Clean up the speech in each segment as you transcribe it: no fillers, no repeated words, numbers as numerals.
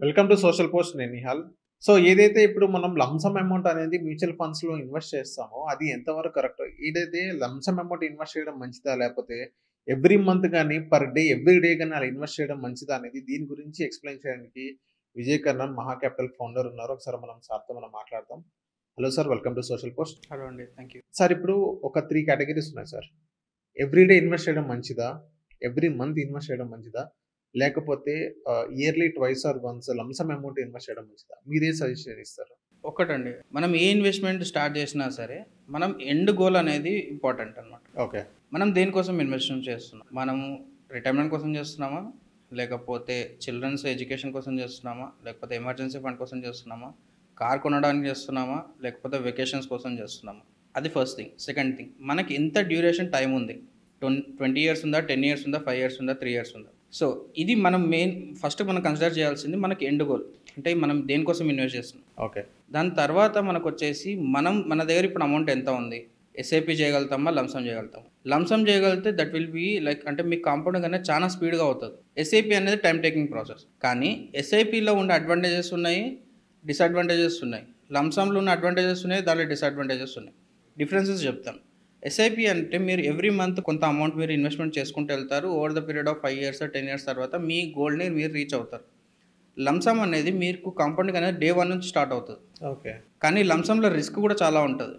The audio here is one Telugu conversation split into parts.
వెల్కమ్ టు సోషల్ పోస్ట్ నేను నిహాల్. సో ఏదైతే ఇప్పుడు మనం లంసమ్ అమౌంట్ అనేది మ్యూచువల్ ఫండ్స్‌లో ఇన్వెస్ట్ చేస్తామో అది ఎంతవరకు కరెక్ట్? ఏదైతే లంసమ్ అమౌంట్ ఇన్వెస్ట్ చేయడం మంచిదా? లేకపోతే ఎవ్రీ మంత్ గాని, పర్ డే, ఎవ్రీ డే గాని అలా ఇన్వెస్ట్ చేయడం మంచిదా అనేది దీని గురించి ఎక్స్‌ప్లెయిన్ చేయడానికి విజయ్ కర్ణన్ మహా క్యాపిటల్ ఫౌండర్ ఉన్నారు. ఒకసారి సార్‌తో మాట్లాడదాం. Hello sir, welcome to social post. Hello అండి. Thank you. సార్ ఇప్పుడు ఒక 3 కేటగరీస్ ఉన్నాయి సార్. ఎవ్రీ డే ఇన్వెస్ట్ చేయడం మంచిదా? ఎవ్రీ మంత్ ఇన్వెస్ట్ చేయడం మంచిదా? లేకపోతే yearly twice or once lump sum amount invest చేయడం మంచిదా? మీరే సజెషన్ ఇస్తారు? ఒకటండి, మనం ఏ ఇన్వెస్ట్‌మెంట్ స్టార్ట్ చేసినా సరే, మనం ఎండ్ గోల్ అనేది ఇంపార్టెంట్ అనమాట. ఓకే. మనం దేనికోసం ఇన్వెస్ట్‌మెంట్ చేస్తున్నాం? మనము రిటైర్మెంట్ కోసం చేస్తున్నామా? లేకపోతే చిల్డ్రన్స్ ఎడ్యుకేషన్ కోసం చేస్తున్నామా? లేకపోతే ఎమర్జెన్సీ ఫండ్ కోసం చేస్తున్నామా? కార్ కొనడానికి చేస్తున్నామా? లేకపోతే వెకేషన్స్ కోసం చేస్తున్నామా? అది ఫస్ట్ థింగ్. సెకండ్ థింగ్, మనకి ఎంత డ్యూరేషన్ టైం ఉంది? 20 ఇయర్స్ ఉందా? 10 ఇయర్స్ ఉందా? 5 ఇయర్స్ ఉందా? 3 ఇయర్స్ ఉందా? సో ఇది మనం ఫస్ట్ మనం కన్సిడర్ చేయాల్సింది మనకి ఎండ్ గోల్. అంటే మనం దేనికోసం ఇన్వెస్ట్ చేస్తున్నాం. ఓకే. దాని తర్వాత మనకొచ్చేసి మన దగ్గర ఇప్పుడు అమౌంట్ ఎంత ఉంది? ఎస్ఐపి చేయగలుగుతామా? లంసమ్ చేయగలుగుతామా? లంసమ్ చేయగలిగితే దట్ విల్ బీ లైక్, అంటే మీ కాంపౌండింగ్ అనేది చాలా స్పీడ్గా అవుతుంది. ఎస్ఐపి అనేది టైం టేకింగ్ ప్రాసెస్. కానీ ఎస్ఐపిలో ఉండే అడ్వాంటేజెస్ ఉన్నాయి, డిసడ్వాంటేజెస్ ఉన్నాయి. లంసమ్లో ఉన్న అడ్వాంటేజెస్ ఉన్నాయి, దాంట్లో డిసడ్వాంటేజెస్ ఉన్నాయి. డిఫరెన్సెస్ చెప్తాను. ఎస్ఐపి అంటే మీరు ఎవ్రీ మంత్ కొంత అమౌంట్ మీరు ఇన్వెస్ట్మెంట్ చేసుకుంటూ వెళ్తారు. Over the period of 5 years 10 years తర్వాత మీ గోల్ని మీరు రీచ్ అవుతారు. లంసమ్ అనేది మీకు కాంపౌండింగ్ అనేది డే 1 నుంచి స్టార్ట్ అవుతుంది. ఓకే. కానీ లంసమ్లో రిస్క్ కూడా చాలా ఉంటుంది.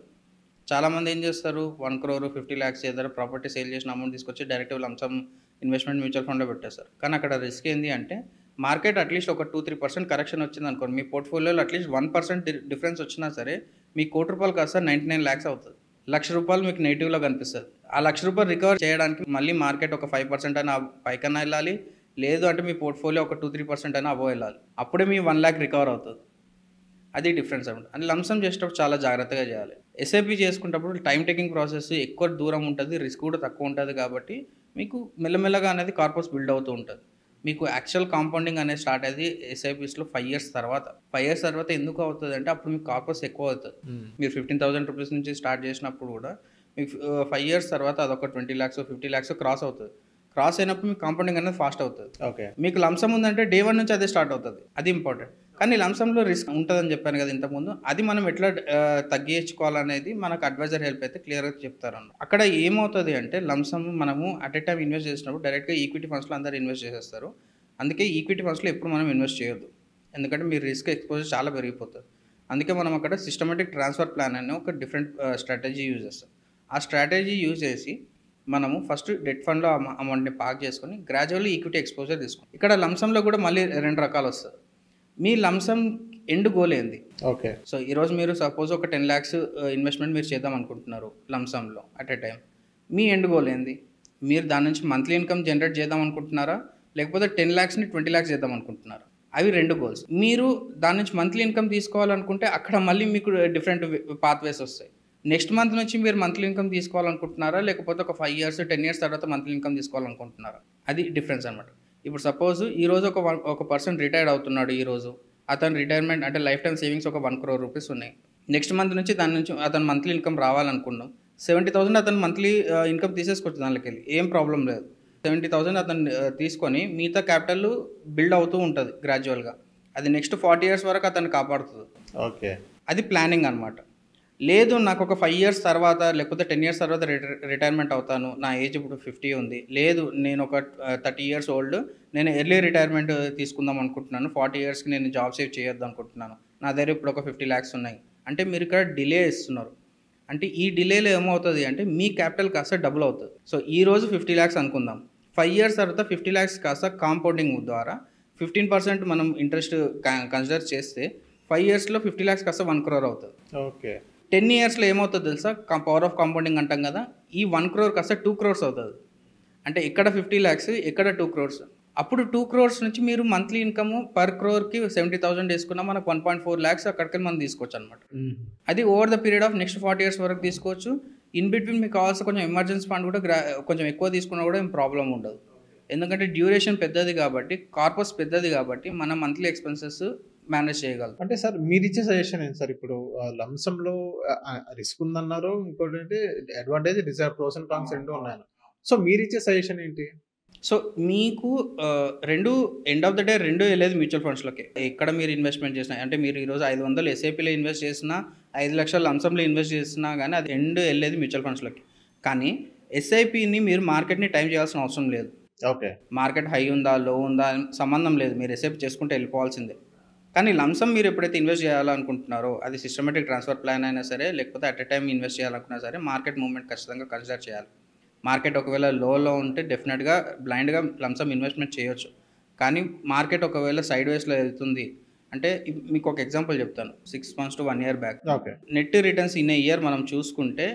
చాలామంది ఏం చేస్తారు, 1 crore 50 lakhs ఏదైనా ప్రాపర్టీ సేల్ చేసిన అమౌంట్ తీసుకొచ్చి డైరెక్ట్గా లంసమ్ ఇన్వెస్ట్మెంట్ మ్యూచువల్ ఫండ్లో పెట్టేస్తారు. కానీ అక్కడ రిస్క్ ఏంటి అంటే, మార్కెట్ అట్లీస్ట్ ఒక 2-3% కరెక్షన్ వచ్చింది అనుకోండి, మీ పోర్ట్ఫోలియోలో అట్లీస్ట్ 1% డిఫరెన్స్ వచ్చినా సరే మీ ₹1,00,00,000 కాస్త 99 lakhs అవుతుంది. ₹1,00,000 మీకు నెగిటివ్లో కనిపిస్తుంది. ఆ ₹1,00,000 రికవర్ చేయడానికి మళ్ళీ మార్కెట్ ఒక 5% అయినా పైకన్నా వెళ్ళాలి, లేదు అంటే మీ పోర్ట్ఫోలియో ఒక 2-3% అయినా అబోవ్ వెళ్ళాలి. అప్పుడే మీ 1 lakh రికవర్ అవుతుంది. అది డిఫరెన్స్ అనమాట. అండ్ లంసమ్ చేసేటప్పుడు చాలా జాగ్రత్తగా చేయాలి. ఎస్ఐపి చేసుకునేటప్పుడు టైం టేకింగ్ ప్రాసెస్, ఎక్కువ దూరం ఉంటుంది, రిస్క్ కూడా తక్కువ ఉంటుంది. కాబట్టి మీకు మెల్లమెల్లగా అనేది కార్పస్ బిల్డ్ అవుతూ ఉంటుంది. మీకు యాక్చువల్ కాంపౌండింగ్ అనేది స్టార్ట్ అయ్యేది ఎస్ఐపిస్లో 5 ఇయర్స్ తర్వాత. 5 ఇయర్స్ తర్వాత ఎందుకు అవుతుంది అంటే, అప్పుడు మీకు కార్పస్ ఎక్కువ అవుతుంది. మీరు 15,000 రూపీస్ నుంచి స్టార్ట్ చేసినప్పుడు కూడా మీకు 5 ఇయర్స్ తర్వాత అదొక 20 lakhs 50 lakhs క్రాస్ అవుతుంది. క్రాస్ అయినప్పుడు మీకు కాంపౌండింగ్ అనేది ఫాస్ట్ అవుతుంది. ఓకే. మీకు లంసమ్ ఉందంటే డే 1 నుంచి అదే స్టార్ట్ అవుతుంది. అది ఇంపార్టెంట్. కానీ లంసమ్లో రిస్క్ ఉంటుందని చెప్పాను కదా ఇంతకుముందు. అది మనం ఎట్లా తగ్గించుకోవాలనేది మనకు అడ్వైజర్ హెల్ప్ అయితే క్లియర్‌గా చెప్తారన్నమాట. అక్కడ ఏమవుతుంది అంటే, లంసమ్ మనము అట్ ఎ టైమ్ ఇన్వెస్ట్ చేసినప్పుడు డైరెక్ట్‌గా ఈక్విటీ ఫండ్స్‌లో అందరూ ఇన్వెస్ట్ చేసేస్తారు. అందుకే ఈక్విటీ ఫండ్స్‌లో ఎప్పుడు మనం ఇన్వెస్ట్ చేయొద్దు. ఎందుకంటే మీ రిస్క్ ఎక్స్‌పోజర్ చాలా పెరిగిపోతుంది. అందుకే మనం అక్కడ సిస్టమాటిక్ ట్రాన్స్ఫర్ ప్లాన్ అనే ఒక డిఫరెంట్ స్ట్రాటజీ యూజ్ చేస్తాం. ఆ స్ట్రాటజీ యూజ్ చేసి మనము ఫస్ట్ డెట్ ఫండ్‌లో అమౌంట్‌ని పార్క్ చేసుకొని గ్రాడ్యువల్లీ ఈక్విటీ ఎక్స్‌పోజర్ తీసుకోవాలి. ఇక్కడ లంసమ్‌లో కూడా మళ్ళీ 2 రకాలు వస్తది. మీ లంసమ్ ఎండ్ గోల్ ఏంది? ఓకే. సో ఈరోజు మీరు సపోజ్ ఒక 10 lakhs ఇన్వెస్ట్మెంట్ మీరు చేద్దాం అనుకుంటున్నారు లంసమ్‌లో అట్ ఎ టైమ్. మీ ఎండ్ గోల్ ఏంది? మీరు దాని నుంచి మంత్లీ ఇన్కమ్ జనరేట్ చేద్దాం అనుకుంటున్నారా? లేకపోతే 10 lakhsని 20 lakhs చేద్దాం అనుకుంటున్నారా? అవి 2 గోల్స్. మీరు దాని నుంచి మంత్లీ ఇన్కమ్ తీసుకోవాలనుకుంటే అక్కడ మళ్ళీ మీకు డిఫరెంట్ పాత్‌వేస్ వస్తాయి. నెక్స్ట్ మంత్ నుంచి మీరు మంత్లీ ఇన్కమ్ తీసుకోవాలనుకుంటున్నారా? లేకపోతే ఒక 5 ఇయర్స్ 10 ఇయర్స్ తర్వాత మంత్లీ ఇన్కమ్ తీసుకోవాలనుకుంటున్నారా? అది డిఫరెన్స్ అనమాట. ఇప్పుడు సపోజ్ ఈరోజు ఒక పర్సన్ రిటైర్డ్ అవుతున్నాడు ఈరోజు. అతని రిటైర్మెంట్ అంటే లైఫ్ టైమ్ సేవింగ్స్ ఒక 1 crore రూపీస్ ఉన్నాయి. నెక్స్ట్ మంత్ నుంచి దాని నుంచి అతను మంత్లీ ఇన్కమ్ రావాలనుకున్నాం. 70,000 అతను మంత్లీ ఇన్కమ్ తీసేసుకోవచ్చు దాంట్లోకెళ్ళి. ఏం ప్రాబ్లమ్ లేదు. 70,000 అతను తీసుకొని మిగతా క్యాపిటల్ బిల్డ్ అవుతూ ఉంటుంది గ్రాడ్యువల్‌గా. అది నెక్స్ట్ 40 ఇయర్స్ వరకు అతన్ని కాపాడుతుంది. ఓకే. అది ప్లానింగ్ అనమాట. లేదు, నాకు ఒక 5 ఇయర్స్ తర్వాత లేకపోతే 10 ఇయర్స్ తర్వాత రిటైర్మెంట్ అవుతాను. నా ఏజ్ ఇప్పుడు 50 ఉంది. లేదు, నేను ఒక 30 ఇయర్స్ ఓల్డ్, నేను ఎర్లీ రిటైర్మెంట్ తీసుకుందాం అనుకుంటున్నాను. 40 ఇయర్స్‌కి నేను జాబ్ సేవ్ చేయొద్దు అనుకుంటున్నాను. నా దగ్గర ఇప్పుడు ఒక 50 lakhs ఉన్నాయి. అంటే మీరు ఇక్కడ డిలే ఇస్తున్నారు. అంటే ఈ డిలేలో ఏమవుతుంది అంటే, మీ క్యాపిటల్ కాస్త డబుల్ అవుతుంది. సో ఈరోజు 50 lakhs అనుకుందాం. 5 ఇయర్స్ తర్వాత 50 lakhs కాస్త కాంపౌండింగ్ ద్వారా 15% మనం ఇంట్రెస్ట్ కన్సిడర్ చేస్తే 5 ఇయర్స్‌లో 50 lakhs కాస్త 1 crore అవుతుంది. ఓకే. 10 ఇయర్స్‌లో ఏమవుతుందో తెలుసా? పవర్ ఆఫ్ కాంపౌండింగ్ అంటాం కదా! ఈ 1 crore కాస్త 2 crores అవుతది. అంటే ఇక్కడ 50 lakhs, ఇక్కడ 2 crores. అప్పుడు 2 crores నుంచి మీరు మంత్లీ ఇన్కమ్ పర్ క్రోర్‌కి 70,000 వేసుకున్నా మనకు 1.4 lakhs అక్కడికెళ్ళి మనం తీసుకోవచ్చనమాట. అది over the period of next 40 years వరకు తీసుకోవచ్చు. ఇన్ బిట్వీన్ మీకు కావాల్సిన కొంచెం ఎమర్జెన్సీ ఫండ్ కూడా కొంచెం ఎక్కువ తీసుకున్నా కూడా ఏం ప్రాబ్లమ్ ఉండదు. ఎందుకంటే డ్యూరేషన్ పెద్దది కాబట్టి, కార్పస్ పెద్దది కాబట్టి మన మంత్లీ ఎక్స్‌పెన్సెస్ మేనేజ్ చేయగలం. అంటే సార్ మీరిచ్చే సజెషన్ ఏంటి సార్? ఇప్పుడు లంసమ్‌లో రిస్క్ ఉందన్నారు. ఇంకోటేంటి అడ్వాంటేజ్, ప్రోస్ అండ్ కాన్స్ 2 ఉన్నాయన్నారు. సో మీరిచ్చే సజెషన్ ఏంటి? సో మీకు 2 ఎండ్ ఆఫ్ ద డే 2 ఎళ్ళేది మ్యూచువల్ ఫండ్స్‌లోకే. ఎక్కడ మీరు ఇన్వెస్ట్‌మెంట్ చేసినా అంటే మీరు ఈరోజు 500 ఎస్ఐపిలో ఇన్వెస్ట్ చేసినా, 5,00,000 లంసమ్‌లో ఇన్వెస్ట్ చేసినా గానీ అది ఎండ్ ఎళ్ళేది మ్యూచువల్ ఫండ్స్‌లోకి. కానీ ఎస్ఐపిని మీరు మార్కెట్‌ని టైమ్ చేయాల్సిన అవసరం లేదు. ఓకే. మార్కెట్ హై ఉందా, లో ఉందా అని సంబంధం లేదు. మీరు ఎస్ఐపి చేసుకుంటూ వెళ్ళిపోవాల్సిందే. కానీ లంసమ్ మీరు ఎప్పుడైతే ఇన్వెస్ట్ చేయాలనుకుంటున్నారో అది సిస్టమాటిక్ ట్రాన్స్‌ఫర్ ప్లాన్ అయినా సరే, లేకపోతే అట్ ఎ టైమ్ ఇన్వెస్ట్ చేయాలనుకున్నా సరే మార్కెట్ మూవ్‌మెంట్ ఖచ్చితంగా కన్సిడర్ చేయాలి. మార్కెట్ ఒకవేళ లోలో ఉంటే డెఫినెట్‌గా బ్లైండ్‌గా లంసమ్ ఇన్వెస్ట్‌మెంట్ చేయొచ్చు. కానీ మార్కెట్ ఒకవేళ సైడ్ వేస్‌లో వెళ్తుంది అంటే మీకు ఒక ఎగ్జాంపుల్ చెప్తాను. 6 months to 1 year back. Okay. Net returns in a year మనం చూసుకుంటే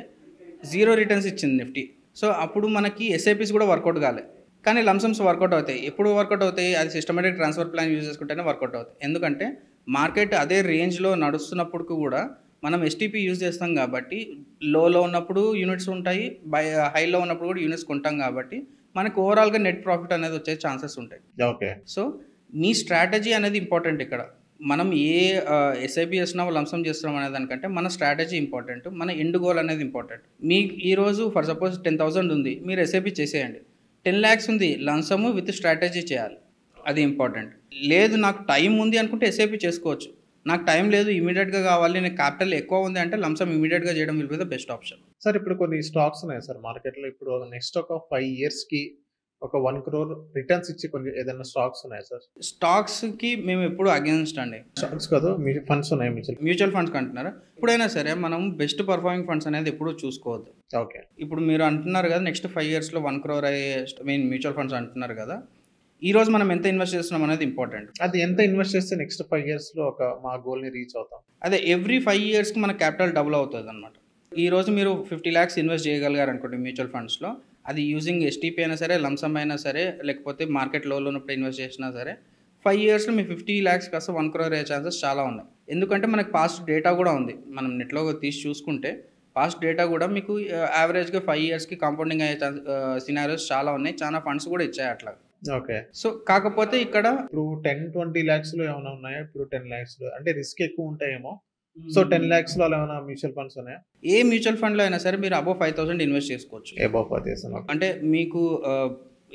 0 రిటర్న్స్ ఇచ్చింది నిఫ్టీ. సో అప్పుడు మనకి ఎస్ఐపీస్ కూడా వర్కౌట్ కాలే. కానీ లంసమ్స్ వర్కౌట్ అవుతాయి. ఎప్పుడు వర్కౌట్ అవుతాయి? అది సిస్టమాటిక్ ట్రాన్స్ఫర్ ప్లాన్ యూజ్ చేసుకుంటేనే వర్కౌట్ అవుతాయి. ఎందుకంటే మార్కెట్ అదే రేంజ్‌లో నడుస్తున్నప్పుడు కూడా మనం ఎస్టీపీ యూజ్ చేస్తాం కాబట్టి లోలో ఉన్నప్పుడు యూనిట్స్ ఉంటాయి. హైలో ఉన్నప్పుడు కూడా యూనిట్స్ కొంటాం కాబట్టి మనకు ఓవరాల్‌గా నెట్ ప్రాఫిట్ అనేది వచ్చే ఛాన్సెస్ ఉంటాయి. ఓకే. సో మీ స్ట్రాటజీ అనేది ఇంపార్టెంట్ ఇక్కడ. మనం ఏ ఎస్ఐపి చేస్తున్నామో లంసమ్ చేస్తున్నాం అనే దానికంటే మన స్ట్రాటజీ ఇంపార్టెంట్. మన ఎండ్ గోల్ అనేది ఇంపార్టెంట్. మీకు ఈరోజు ఫర్ సపోజ్ 10,000 ఉంది. మీరు ఎస్ఐపి చేసేయండి. 10 లాక్స్ ఉంది. లంసమ్ విత్ స్ట్రాటజీ చేయాలి. అది ఇంపార్టెంట్. లేదు నాకు టైం ఉంది అనుకుంటే ఎస్ఐపి చేసుకోవచ్చు. నాకు టైం లేదు ఇమ్మీడియేట్‌గా కావాలి. నాకు క్యాపిటల్ ఎక్కువ ఉంది అంటే లంసమ్ ఇమ్మీడియేట్‌గా చేయడం will be the best option. Sir ఇప్పుడు కొన్ని స్టాక్స్ ఉన్నాయి సార్ మార్కెట్‌లో. ఇప్పుడు నెక్స్ట్ ఒక 5 ఇయర్స్‌కి ఒక 1 క్రోర్ రిటర్న్స్ ఇచ్చి కొన్ని ఏదైనా స్టాక్స్ ఉన్నాయా సార్? స్టాక్స్‌కి మేము ఎప్పుడు అగెయిన్స్ట్ అండి. స్టాక్స్ కాదు ఫండ్స్ ఉన్నాయి మ్యూచువల్. మ్యూచువల్ ఫండ్స్‌కి అంటున్నారా? ఎప్పుడైనా సరే మనం బెస్ట్ పర్ఫార్మింగ్ ఫండ్స్ అనేది ఎప్పుడూ చూసుకోవద్దు. ఓకే. ఇప్పుడు మీరు అంటున్నారు కదా నెక్స్ట్ 5 ఇయర్స్‌లో 1 క్రోర్ అయ్యే మ్యూచువల్ ఫండ్స్ అంటున్నారు కదా! ఈరోజు మనం ఎంత ఇన్వెస్ట్ చేస్తున్నాం అనేది ఇంపార్టెంట్. అది ఎంత ఇన్వెస్ట్ చేస్తే నెక్స్ట్ 5 ఇయర్స్‌లో మా గోల్‌ని రీచ్ అవుతాం? అదే ఎవ్రీ 5 ఇయర్స్‌కి మన క్యాపిటల్ డబుల్ అవుతదనమాట. ఈరోజు మీరు 50 లాక్స్ ఇన్వెస్ట్ చేయగలిగారనుకోండి మ్యూచువల్ ఫండ్స్‌లో అది యూజింగ్ ఎస్టీపీ అయినా సరే, లంసమ్ అయినా సరే, లేకపోతే మార్కెట్ లోలో ఉన్నప్పుడు ఇన్వెస్ట్ చేసినా సరే 5 ఇయర్స్‌లో మీ 50 లాక్స్ కాస్త 1 క్రోర్ అయ్యే ఛాన్సెస్ చాలా ఉన్నాయి. ఎందుకంటే మనకు పాస్ట్ డేటా కూడా ఉంది. మనం నెట్‌లో తీసి చూసుకుంటే పాస్ట్ డేటా కూడా మీకు యావరేజ్‌గా 5 ఇయర్స్‌కి కాంపౌండింగ్ అయ్యే సినారియోస్ చాలా ఉన్నాయి. చాలా ఫండ్స్ కూడా ఇచ్చాయి అట్లా. ఓకే. సో కాకపోతే ఇక్కడ ఇప్పుడు 10, 20 లాక్స్‌లో ఏమైనా ఉన్నాయా? ఇప్పుడు 10 లాక్స్‌లో అంటే రిస్క్ ఎక్కువ ఉంటాయేమో. సో 10 లాక్స్‌లో అలా ఏమైనా మ్యూచువల్ ఫండ్స్ ఉన్నాయా? ఏ మ్యూచువల్ ఫండ్‌లో అయినా సరే మీరు అబోవ్ 5,000 ఇన్వెస్ట్ చేసుకోవచ్చు. అబోవ్ 5,000. అంటే మీకు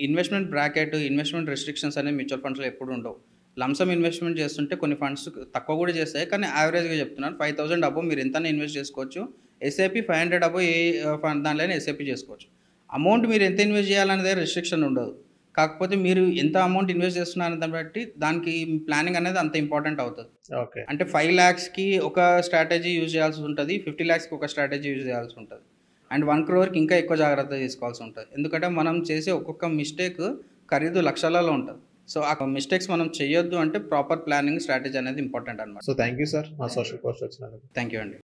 ఇన్వెస్ట్‌మెంట్ బ్రాకెట్, ఇన్వెస్ట్‌మెంట్ రెస్ట్రిక్షన్స్ అనేవి మ్యూచువల్ ఫండ్స్‌లో ఎప్పుడు ఉండవు. లంసమ్ ఇన్వెస్ట్‌మెంట్ చేస్తుంటే కొన్ని ఫండ్స్ తక్కువ కూడా చేస్తాయి. కానీ యావరేజ్‌గా చెప్తున్నాను 5,000 అబోవ్ మీరు ఎంతైనా ఇన్వెస్ట్ చేసుకోవచ్చు. ఎస్ఐపి 500 అబోవ్ ఏ ఫండ్ దాంట్లోనే ఎస్ఐపి చేసుకోవచ్చు. అమౌంట్ మీరు ఎంత ఇన్వెస్ట్ చేయాలనేది రెస్ట్రిక్షన్ ఉండదు. కాకపోతే మీరు ఎంత అమౌంట్ ఇన్వెస్ట్ చేస్తున్నారని దాన్ని బట్టి దానికి ప్లానింగ్ అనేది అంత ఇంపార్టెంట్ అవుతది. ఓకే. అంటే 5 లాక్స్‌కి ఒక స్ట్రాటజీ యూజ్ చేయాల్సి ఉంటది. 50 లాక్స్‌కి ఒక స్ట్రాటజీ యూజ్ చేయాల్సి ఉంటది. అండ్ 1 క్రోర్‌కి ఇంకా ఎక్కువ జాగ్రత్త తీసుకోవాల్సి ఉంటది. ఎందుకంటే మనం చేసే ఒక్కొక్క మిస్టేక్ ఖరీదు లక్షలలో ఉంటది. సో ఆ మిస్టేక్స్ మనం చేయొద్దు అంటే ప్రాపర్ ప్లానింగ్, స్ట్రాటజీ అనేది ఇంపార్టెంట్ అన్నమాట. So thank you sir. మా సోషల్ పోస్ట్ వచ్చినందుకు. థాంక్ యూ అండి.